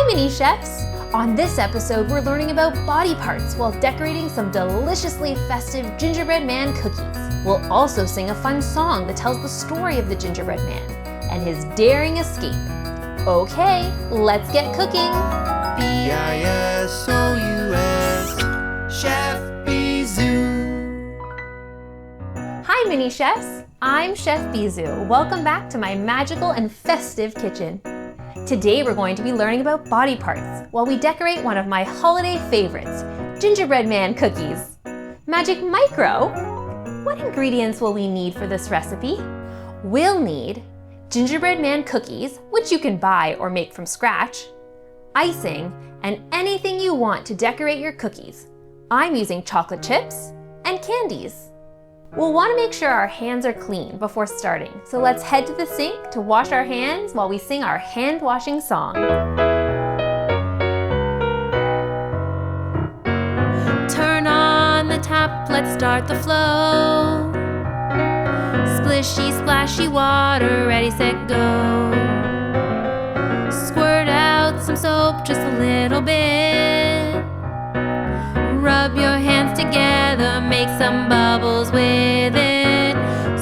Hi, mini chefs! On this episode, we're learning about body parts while decorating some deliciously festive gingerbread man cookies. We'll also sing a fun song that tells the story of the gingerbread man and his daring escape. Okay, let's get cooking! Bisous, Chef Bisous. Hi, mini chefs! I'm Chef Bisous. Welcome back to my magical and festive kitchen. Today we're going to be learning about body parts while we decorate one of my holiday favorites, gingerbread man cookies. Magic Micro, what ingredients will we need for this recipe? We'll need gingerbread man cookies, which you can buy or make from scratch, icing, and anything you want to decorate your cookies. I'm using chocolate chips and candies. We'll want to make sure our hands are clean before starting, so let's head to the sink to wash our hands while we sing our hand washing song. Turn on the tap, let's start the flow. Splishy, splashy water, ready, set, go. Squirt out some soap, just a little bit. Rub your hands together, make some bubbles with it.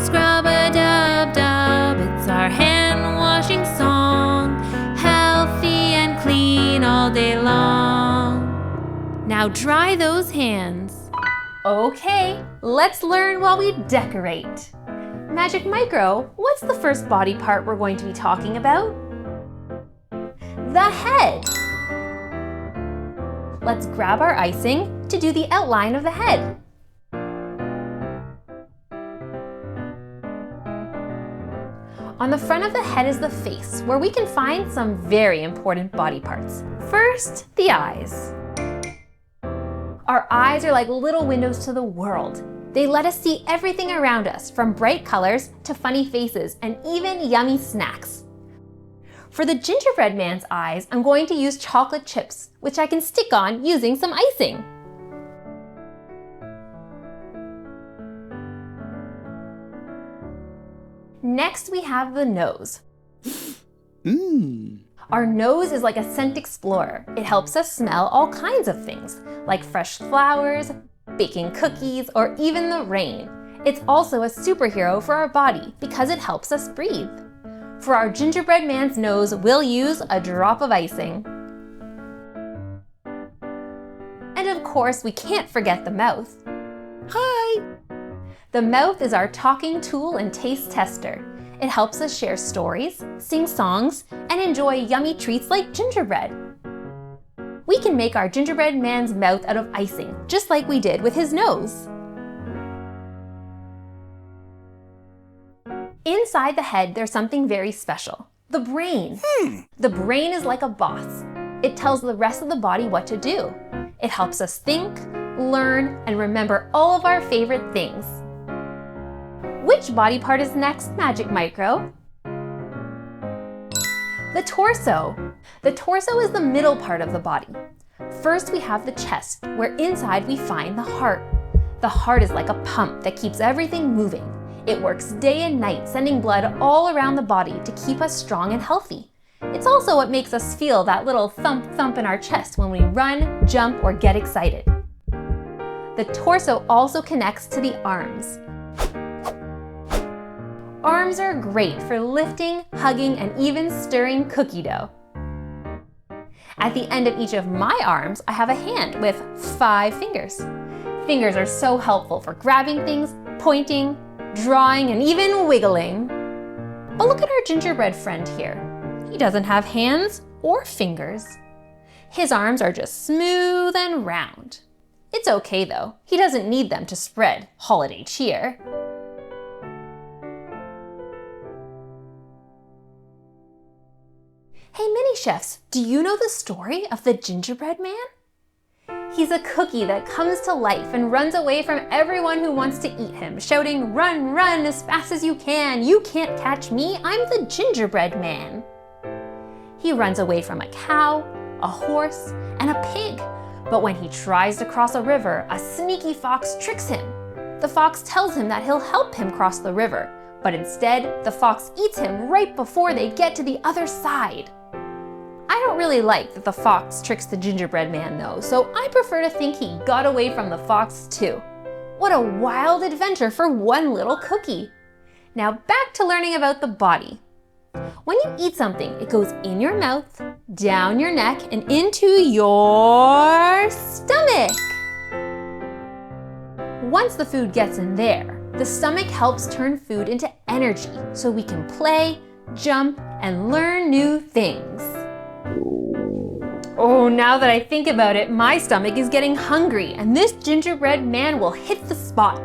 Scrub-a-dub-dub, it's our hand washing song. Healthy and clean all day long. Now dry those hands. Okay, let's learn while we decorate. Magic Micro, what's the first body part we're going to be talking about? The head. Let's grab our icing to do the outline of the head. On the front of the head is the face, where we can find some very important body parts. First, the eyes. Our eyes are like little windows to the world. They let us see everything around us, from bright colors to funny faces and even yummy snacks. For the gingerbread man's eyes, I'm going to use chocolate chips, which I can stick on using some icing. Next, we have the nose. Our nose is like a scent explorer. It helps us smell all kinds of things, like fresh flowers, baking cookies, or even the rain. It's also a superhero for our body because it helps us breathe. For our gingerbread man's nose, we'll use a drop of icing. And of course, we can't forget the mouth. Hi! The mouth is our talking tool and taste tester. It helps us share stories, sing songs, and enjoy yummy treats like gingerbread. We can make our gingerbread man's mouth out of icing, just like we did with his nose. Inside the head, there's something very special. The brain. The brain is like a boss. It tells the rest of the body what to do. It helps us think, learn, and remember all of our favorite things. Which body part is next, Magic Micro? The torso. The torso is the middle part of the body. First, we have the chest, where inside we find the heart. The heart is like a pump that keeps everything moving. It works day and night, sending blood all around the body to keep us strong and healthy. It's also what makes us feel that little thump thump in our chest when we run, jump, or get excited. The torso also connects to the arms. Arms are great for lifting, hugging, and even stirring cookie dough. At the end of each of my arms, I have a hand with 5 fingers. Fingers are so helpful for grabbing things, pointing, drawing, and even wiggling. But look at our gingerbread friend here. He doesn't have hands or fingers. His arms are just smooth and round. It's okay though. He doesn't need them to spread holiday cheer. Hey mini chefs, do you know the story of the gingerbread man? He's a cookie that comes to life and runs away from everyone who wants to eat him, shouting, "Run, run as fast as you can! You can't catch me, I'm the gingerbread man!" He runs away from a cow, a horse, and a pig. But when he tries to cross a river, a sneaky fox tricks him. The fox tells him that he'll help him cross the river, but instead, the fox eats him right before they get to the other side. I don't don't really like that the fox tricks the gingerbread man though, so I prefer to think he got away from the fox too. What a wild adventure for one little cookie. Now back to learning about the body. When you eat something, it goes in your mouth, down your neck, and into your stomach. Once the food gets in there, the stomach helps turn food into energy so we can play, jump, and learn new things. Oh, now that I think about it, my stomach is getting hungry and this gingerbread man will hit the spot.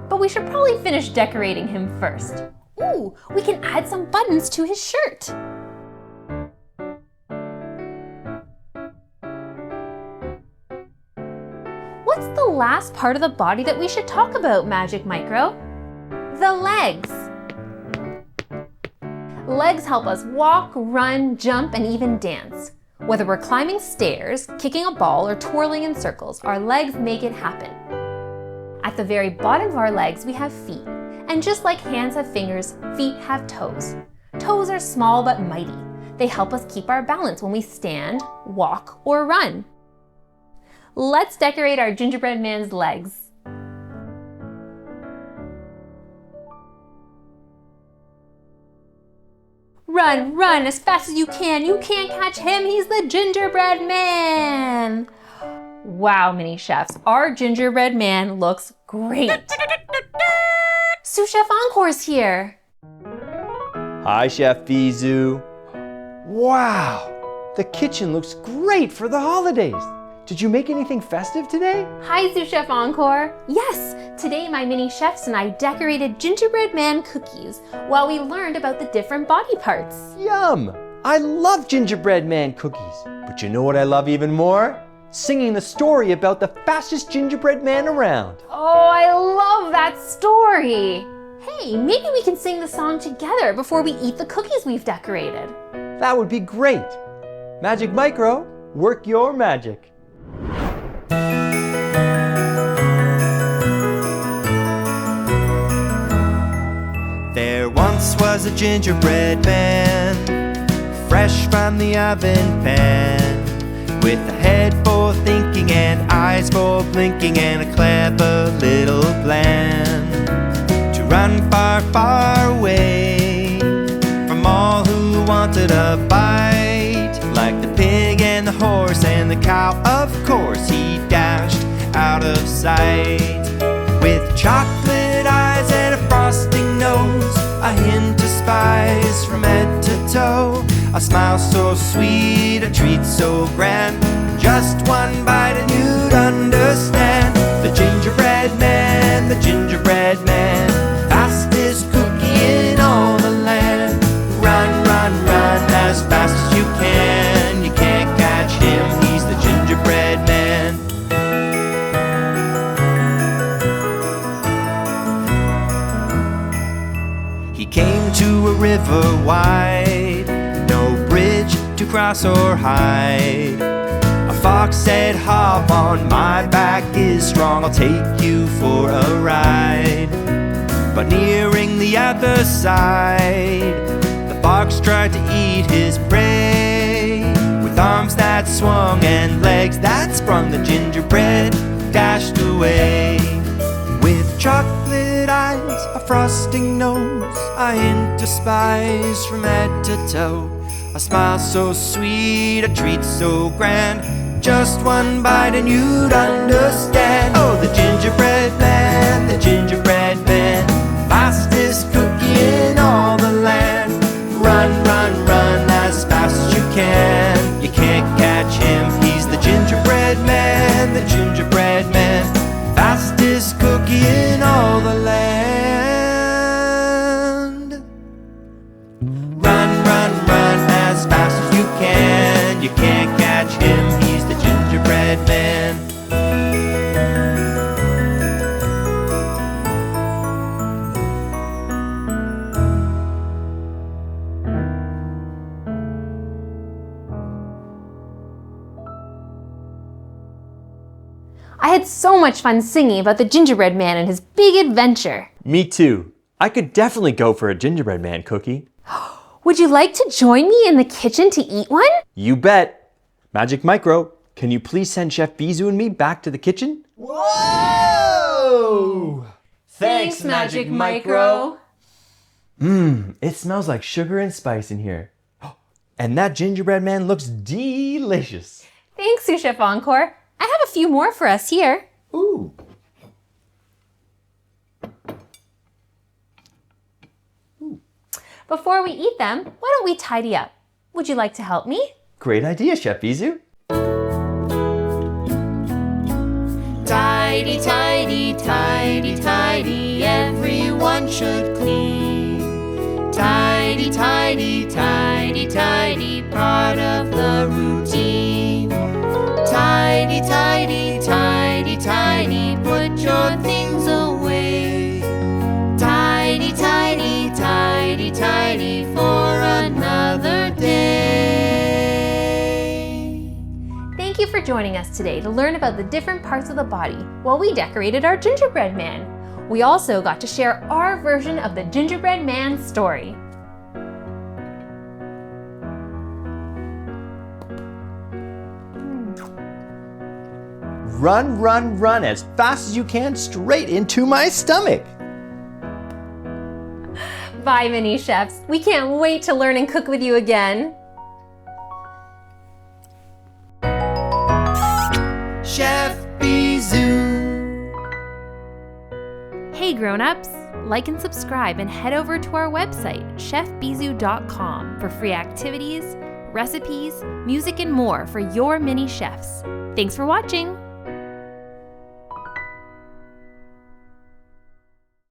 But we should probably finish decorating him first. Ooh, we can add some buttons to his shirt. What's the last part of the body that we should talk about, Magic Micro? The legs. Legs help us walk, run, jump, and even dance. Whether we're climbing stairs, kicking a ball, or twirling in circles, our legs make it happen. At the very bottom of our legs, we have feet. And just like hands have fingers, feet have toes. Toes are small but mighty. They help us keep our balance when we stand, walk, or run. Let's decorate our gingerbread man's legs. Run, run as fast as you can. You can't catch him. He's the gingerbread man. Wow, mini chefs, our gingerbread man looks great. Sous Chef Encore's here. Hi, Chef Bisous. Wow, the kitchen looks great for the holidays. Did you make anything festive today? Hi, Sous Chef Encore. Yes, today my mini chefs and I decorated gingerbread man cookies while we learned about the different body parts. Yum! I love gingerbread man cookies. But you know what I love even more? Singing the story about the fastest gingerbread man around. Oh, I love that story. Hey, maybe we can sing the song together before we eat the cookies we've decorated. That would be great. Magic Micro, work your magic. There once was a gingerbread man, fresh from the oven pan, with a head for thinking and eyes for blinking and a clever little plan to run far, far away from all who wanted a bite. Like the pig and the horse and the cow, of course, he dashed out of sight. With chocolate eyes and a frosting nose, a hint of spice from head to toe, a smile so sweet, a treat so grand, just one bite and you'd understand. The gingerbread man, the gingerbread man, fastest cookie in all the land. Run, run, run as fast as you can. You can't catch him, he's the gingerbread man. He came to a river wide, no bridge to cross or hide. A fox said, hop on, my back is strong, I'll take you for a ride. But nearing the other side, the fox tried to eat his prey. With arms that swung and legs that sprung, the gingerbread dashed away. With chocolate eyes, a frosting nose, a hint of spice from head to toe, a smile so sweet, a treat so grand, just one bite and you'd understand. Oh, the gingerbread man, the gingerbread man, fastest cookie in all the land. Run, run, run as fast as you can. You can't catch him, he's the gingerbread man, the gingerbread man, fastest cookie in all the land. Run, run, run as fast as you can. You can't catch him, he's the gingerbread man. I had so much fun singing about the gingerbread man and his big adventure. Me too. I could definitely go for a gingerbread man cookie. Would you like to join me in the kitchen to eat one? You bet. Magic Micro, can you please send Chef Bisous and me back to the kitchen? Whoa! Thanks, Magic Micro. It smells like sugar and spice in here. And that gingerbread man looks delicious. Thanks, Sous Chef Encore. I have a few more for us here. Ooh. Before we eat them, why don't we tidy up? Would you like to help me? Great idea, Chef Bisous. Tidy, tidy, tidy, tidy, everyone should clean. Tidy, tidy, tidy, tidy, part of the routine. Tidy, tidy, tidy, tidy, put your things away. Tidy, tidy, tidy, tidy, for another day. Thank you for joining us today to learn about the different parts of the body while we decorated our gingerbread man. We also got to share our version of the gingerbread man story. Run, run, run as fast as you can straight into my stomach. Bye, mini chefs. We can't wait to learn and cook with you again. Chef Bisous. Hey grown-ups, like and subscribe and head over to our website, chefbisous.com, for free activities, recipes, music, and more for your mini chefs. Thanks for watching.